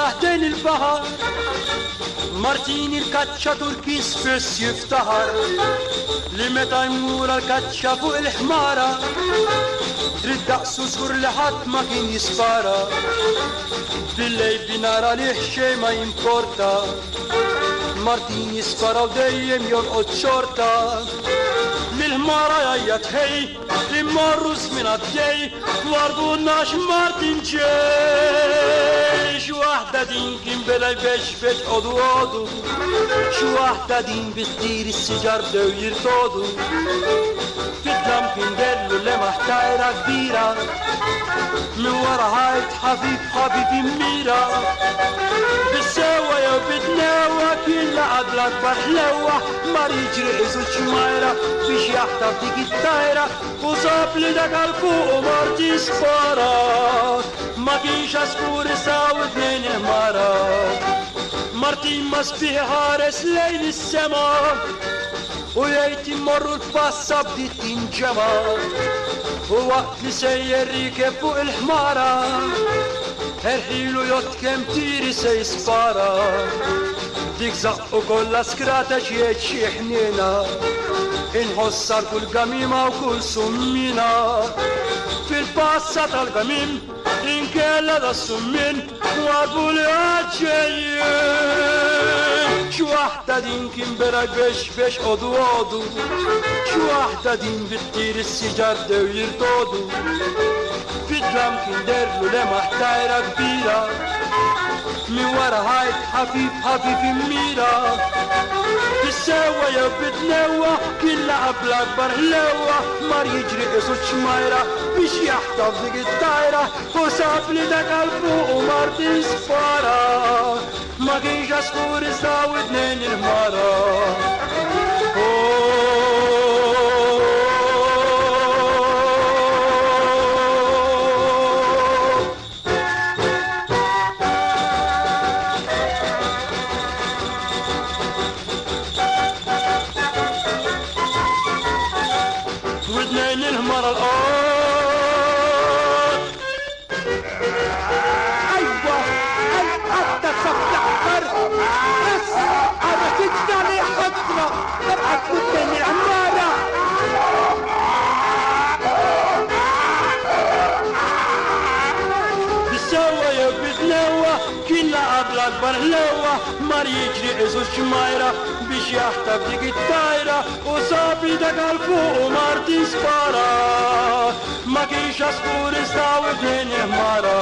taħdejn il-bahar Martin il-kaċċatur kien spiss jiftaħar li meta jmur għal-kaċċa fuq il-ħmara trid daqsu żgur li ħadd ma kien jispara bil-lejl binara li xejn ma jimporta Martin jispara u dejjem jolqod xorta lil-ħmara jajjat ħej li mmorru żmien għaddej warbunnax Martin ġej xi waħda din kien bela jbeġbeġ għodu għodu xi waħda din bittir is-siġar bdew jirtodu fid-dlam kien dellu lemaħ tajra kbira min wara ħajt ħabib ħabib immira bis-sewwa jew bid-newwa kien laqad l-akbar ħlewwa mar jiġri iżu ċmajra biex jaħtab dik it-tajra u sab li dak għal-fuq u Martin spara ma kienx askur isaw it-tnejn il-ħmara Martin ma sbieħ ħares lejn is-sema u jgħid immorru l-passa bdiet tinġema u waqt li sejjer rikeb fuq il-ħmara erħilu jott kemm tiri se jispara dik zaqqu kollha skrata ġiet xi ħniena inħossar kull gamima u kull summina fil-passa tal-gamim inkella da summin warbu li għadġejjien xi waħda din kien bera jbeġbeġ għodu għodu xi waħda din bittir is-siġar dew jirtodu fid-dlam kien derlu lemaħ tajra kbira min wara ħajt ħafif ħafif immira bis-sewwa jew bid-newwa kien laqab l-akbar ħlewwa mar jiġri isu ċmajra biex jaħtaf dik it-tajra u sab li dak għal-fuq u Martin spara ma kienx askur iżdaw it-tnejn il-ħmara المرة الأرض أيوة أنت صفلح فرق بس أنا تجدني حضرة تبعت قدام العمارة بالسوا يا بتنوى كلها قبل أكبر هلوة مار يجري عزو الشمايرة biex jaħtab dik it-tajra u sab idek għal-fuq u Martin spara ma kienx askur iżdaw it-tnejn il-ħmara